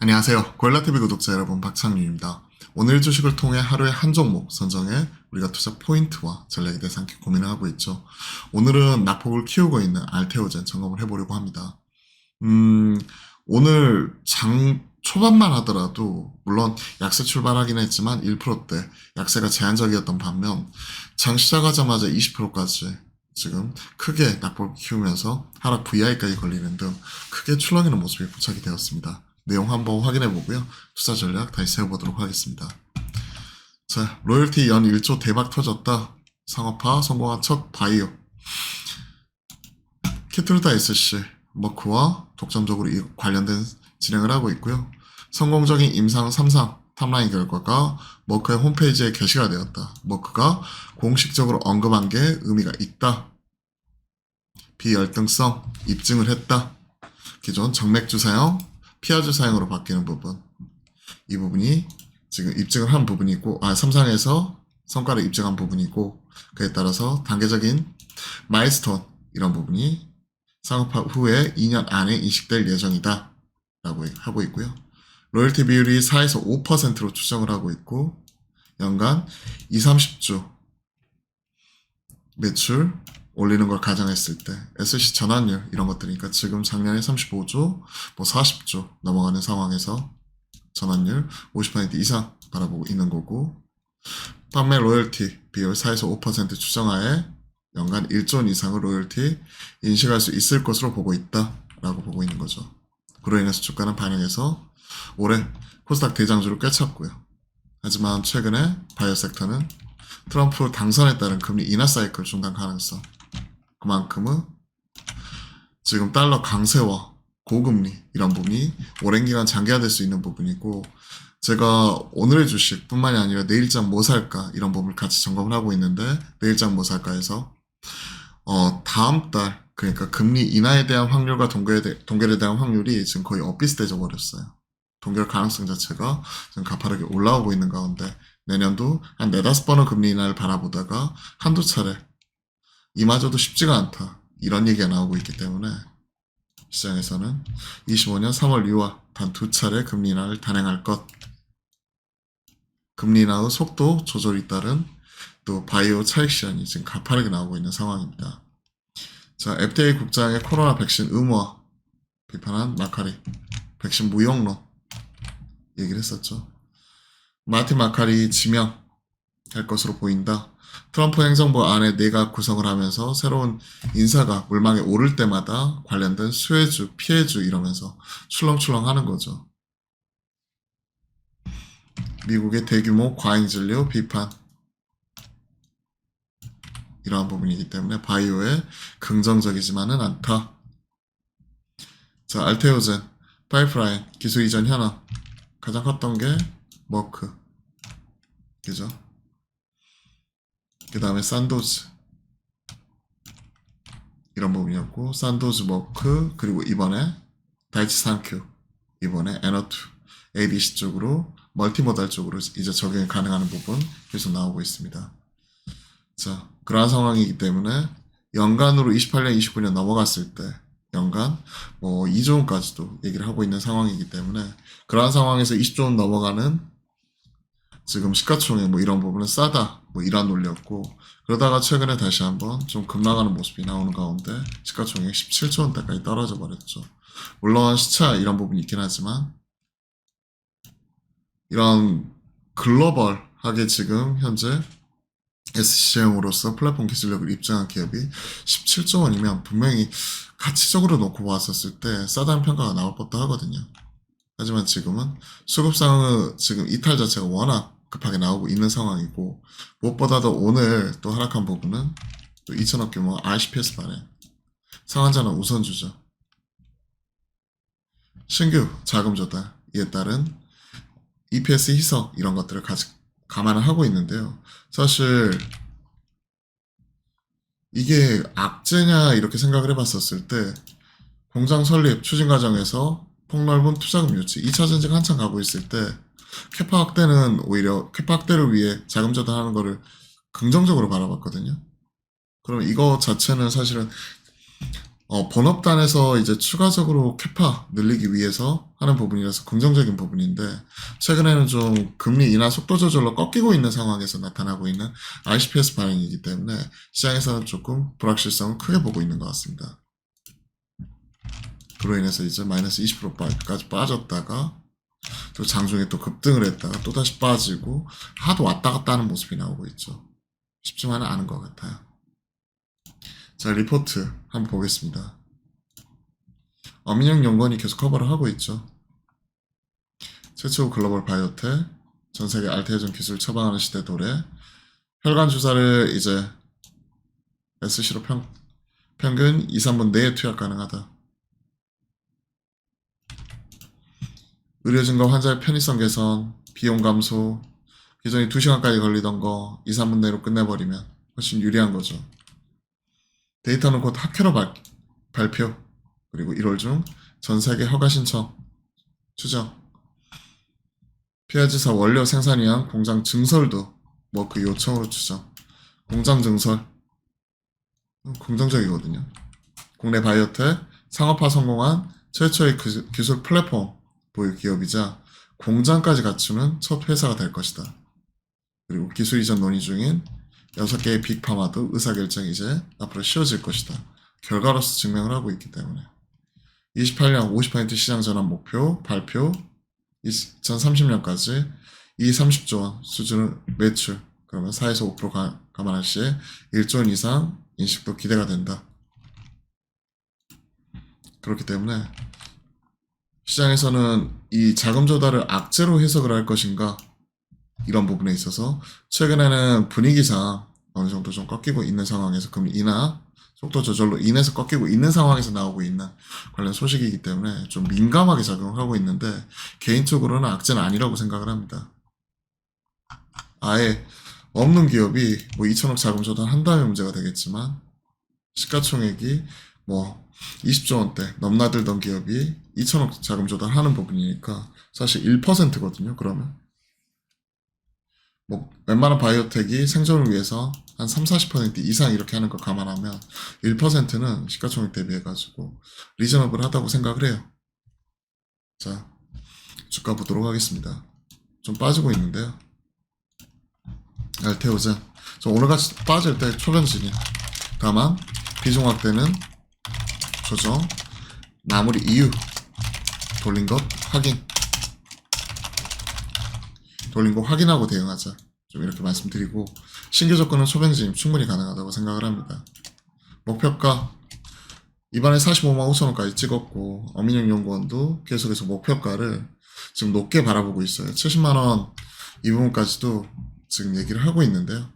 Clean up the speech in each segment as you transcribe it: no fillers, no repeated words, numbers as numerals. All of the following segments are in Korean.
안녕하세요. 고엘라TV 구독자 여러분, 박창윤입니다. 오늘 주식을 통해 하루에 한 종목 선정해 우리가 투자 포인트와 전략에 대해서 함께 고민을 하고 있죠. 오늘은 낙폭을 키우고 있는 알테오젠 점검을 해보려고 합니다. 오늘 장 초반만 하더라도 물론 약세 출발하긴 했지만 1%대 약세가 제한적이었던 반면 장 시작하자마자 20%까지 지금 크게 낙폭을 키우면서 하락 VI까지 걸리는 등 크게 출렁이는 모습이 포착이 되었습니다. 내용 한번 확인해 보고요. 투자 전략 다시 세워보도록 하겠습니다. 자, 로열티 연 1조 대박 터졌다. 상업화 성공한 첫 바이오. 키트루다 SC, 머크와 독점적으로 관련된 진행을 하고 있고요. 성공적인 임상 3상 탑라인 결과가 머크의 홈페이지에 게시가 되었다. 머크가 공식적으로 언급한 게 의미가 있다. 비열등성 입증을 했다. 기존 정맥주 사용, 피아주 사용으로 바뀌는 부분. 이 부분이 지금 입증을 한 부분이고, 3상에서 성과를 입증한 부분이고, 그에 따라서 단계적인 마일스톤, 이런 부분이 상업화 후에 2년 안에 인식될 예정이다. 라고 하고 있고요. 로열티 비율이 4에서 5%로 추정을 하고 있고, 연간 2, 30조 매출 올리는 걸 가정했을 때 SC 전환율 이런 것들이니까 지금 작년에 35조, 40조 넘어가는 상황에서 전환율 50% 이상 바라보고 있는 거고, 판매 로열티 비율 4에서 5% 추정하에 연간 1조 원 이상의 로열티 인식할 수 있을 것으로 보고 있다 라고 보고 있는 거죠. 그로 인해서 주가는 반영해서 올해 코스닥 대장주를 꿰찼고요. 하지만 최근에 바이오 섹터는 트럼프 당선에 따른 금리 인하 사이클 중단 가능성, 그만큼은 지금 달러 강세와 고금리 이런 부분이 오랜 기간 장기화될 수 있는 부분이고, 제가 오늘의 주식 뿐만이 아니라 내일장 뭐 살까 이런 부분을 같이 점검을 하고 있는데, 내일장 뭐 살까에서 다음 달, 그러니까 금리 인하에 대한 확률과 동결에 대한 확률이 지금 거의 엇비슷해져 버렸어요. 동결 가능성 자체가 지금 가파르게 올라오고 있는 가운데 내년도 한 4-5번의 금리 인하를 바라보다가 한두 차례 이마저도 쉽지가 않다 이런 얘기가 나오고 있기 때문에 시장에서는 25년 3월 6월 단 2차례 금리 인하를 단행할 것, 금리 인하 후 속도 조절이 따른 또 바이오 차익 시안이 지금 가파르게 나오고 있는 상황입니다. 자, FDA 국장의 코로나 백신 의무화 비판한 마카리, 백신 무용론 얘기를 했었죠. 마틴 마카리 지명할 것으로 보인다. 트럼프 행정부 안에 내각 구성을 하면서 새로운 인사가 물망에 오를 때마다 관련된 수혜주, 피해주 이러면서 출렁출렁 하는 거죠. 미국의 대규모 과잉진료 비판, 이러한 부분이기 때문에 바이오에 긍정적이지만은 않다. 자, 알테오젠, 파이프라인, 기술 이전 현황. 가장 컸던 게 머크, 그죠? 그 다음에 산도즈, 이런 부분이었고, 산도즈, 머크, 그리고 이번에 다이치 산큐, 이번에 에너투, ADC 쪽으로 멀티모달 쪽으로 이제 적용이 가능한 부분 계속 나오고 있습니다. 자, 그러한 상황이기 때문에 연간으로 28년, 29년 넘어갔을 때 연간 2조 원까지도 얘기를 하고 있는 상황이기 때문에, 그러한 상황에서 20조 원 넘어가는 지금 시가총액 이런 부분은 싸다 이런 논리였고, 그러다가 최근에 다시 한번 좀 급락하는 모습이 나오는 가운데 시가총액 17조 원대까지 떨어져 버렸죠. 물론 시차 이런 부분이 있긴 하지만 이런 글로벌하게 지금 현재 SCM으로서 플랫폼 기술력을 입증한 기업이 17조 원이면 분명히 가치적으로 놓고 봤었을 때 싸다는 평가가 나올 법도 하거든요. 하지만 지금은 수급상의 지금 이탈 자체가 워낙 급하게 나오고 있는 상황이고, 무엇보다도 오늘 또 하락한 부분은 또 2천억 규모 RCPS 발행, 상환자는 우선주죠. 신규 자금 조달에 따른 EPS 희석 이런 것들을 감안을 하고 있는데요. 사실 이게 악재냐 이렇게 생각을 해봤었을 때, 공장 설립 추진 과정에서 폭넓은 투자금 유치 2차 전지가 한창 가고 있을 때 캐파 확대는 오히려 캐파 확대를 위해 자금 조달하는 거를 긍정적으로 바라봤거든요. 그럼 이거 자체는 사실은 본업단에서 이제 추가적으로 캐파 늘리기 위해서 하는 부분이라서 긍정적인 부분인데, 최근에는 좀 금리 인하 속도 조절로 꺾이고 있는 상황에서 나타나고 있는 ICPS 반응이기 때문에 시장에서는 조금 불확실성을 크게 보고 있는 것 같습니다. 그로 인해서 이제 마이너스 20%까지 빠졌다가 또 장중에 또 급등을 했다가 또 다시 빠지고 하도 왔다 갔다 하는 모습이 나오고 있죠. 쉽지만은 않은 것 같아요. 자, 리포트 한번 보겠습니다. 어민영 연구원이 계속 커버를 하고 있죠. 최초 글로벌 바이오텍, 전 세계 알테오젠 기술 처방하는 시대 도래, 혈관 주사를 이제 SC로 평균 2, 3분 내에 투약 가능하다. 의료 증가 환자의 편의성 개선, 비용 감소, 기존에 2시간까지 걸리던 거 2, 3분 내로 끝내버리면 훨씬 유리한 거죠. 데이터는 곧 학회로 발표, 그리고 1월 중 전 세계 허가 신청 추정, 피아지사 원료 생산 위한 공장 증설도 뭐 그 요청으로 추정. 공장 증설 긍정적이거든요. 국내 바이오텍 상업화 성공한 최초의 기술 플랫폼 보유 기업이자 공장까지 갖추는 첫 회사가 될 것이다. 그리고 기술 이전 논의 중인 6개의 빅파마도 의사결정이 이제 앞으로 쉬워질 것이다. 결과로서 증명을 하고 있기 때문에 28년 50% 시장 전환 목표 발표, 2030년까지 30조 원 수준의 매출, 그러면 4에서 5% 감안할 시에 1조 원 이상 인식도 기대가 된다. 그렇기 때문에 시장에서는 이 자금 조달을 악재로 해석을 할 것인가, 이런 부분에 있어서 최근에는 분위기상 어느 정도 좀 꺾이고 있는 상황에서 금리 인하 속도 조절로 인해서 꺾이고 있는 상황에서 나오고 있는 관련 소식이기 때문에 좀 민감하게 작용을 하고 있는데, 개인적으로는 악재는 아니라고 생각을 합니다. 아예 없는 기업이 뭐 2천억 자금 조달한 다음에 문제가 되겠지만, 시가총액이 뭐 20조 원대 넘나들던 기업이 2천억 자금 조달하는 부분이니까 사실 1%거든요. 그러면 뭐 웬만한 바이오텍이 생존을 위해서 한 3, 40% 이상 이렇게 하는 거 감안하면 1%는 시가총액 대비해가지고 리저너블하다고 생각을 해요. 자, 주가 보도록 하겠습니다. 좀 빠지고 있는데요. 알테오젠, 오늘같이 빠질 때 초변진이야. 다만 비중 확대는 조정, 마무리 이후 돌린 것 확인, 돌린 거 확인하고 대응하자, 좀 이렇게 말씀드리고, 신규 조건은 초변진입 충분히 가능하다고 생각을 합니다. 목표가 이번에 45만 5천 원까지 찍었고, 어민영 연구원도 계속해서 목표가를 지금 높게 바라보고 있어요. 70만 원 이 부분까지도 지금 얘기를 하고 있는데요.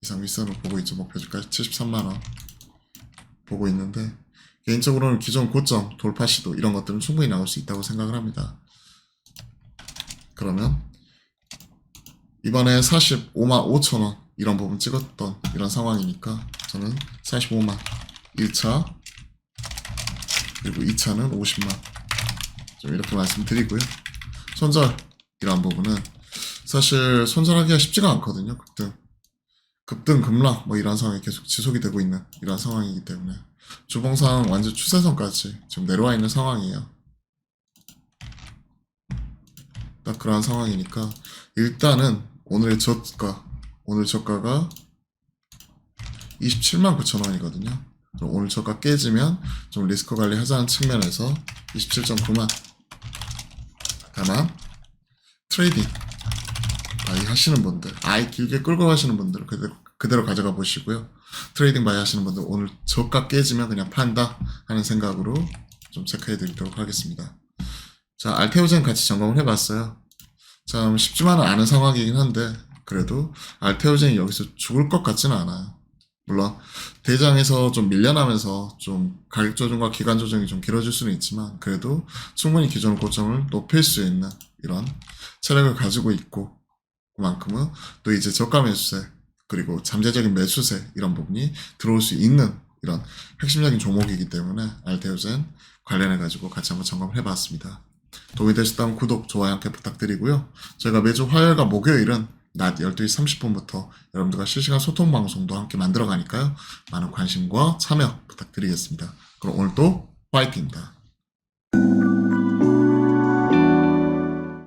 이상 윗선을 보고 있죠. 목표주까지 73만 원 보고 있는데, 개인적으로는 기존 고점 돌파 시도 이런 것들은 충분히 나올 수 있다고 생각을 합니다. 그러면 이번에 45만 5천 원 이런 부분 찍었던 이런 상황이니까 저는 45만 1차, 그리고 2차는 50만, 좀 이렇게 말씀드리고요. 손절 이런 부분은 사실 손절하기가 쉽지가 않거든요. 급등 급락 뭐 이런 상황이 계속 지속이 되고 있는 이런 상황이기 때문에 주봉상 완전 추세선까지 지금 내려와 있는 상황이에요. 딱 그러한 상황이니까 일단은 오늘 저가가 27만 9천 원이거든요. 오늘 저가 깨지면 좀 리스크 관리 하자는 측면에서 27.9만. 다만 트레이딩 바이 하시는 분들, 아예 길게 끌고 가시는 분들은 그대로 가져가 보시고요. 트레이딩 바이 하시는 분들 오늘 저가 깨지면 그냥 판다 하는 생각으로 좀 체크해 드리도록 하겠습니다. 자, 알테오젠 같이 점검을 해봤어요. 참 쉽지만은 않은 상황이긴 한데, 그래도 알테오젠이 여기서 죽을 것 같지는 않아요. 물론 대장에서 좀 밀려나면서 좀 가격 조정과 기간 조정이 좀 길어질 수는 있지만, 그래도 충분히 기존 고점을 높일 수 있는 이런 체력을 가지고 있고, 그만큼은 또 이제 저가 매수세 그리고 잠재적인 매수세 이런 부분이 들어올 수 있는 이런 핵심적인 종목이기 때문에 알테오젠 관련해 가지고 같이 한번 점검을 해봤습니다. 도움이 되셨다면 구독, 좋아요 함께 부탁드리고요. 저희가 매주 화요일과 목요일은 낮 12시 30분부터 여러분들과 실시간 소통 방송도 함께 만들어 가니까요. 많은 관심과 참여 부탁드리겠습니다. 그럼 오늘도 파이팅입니다.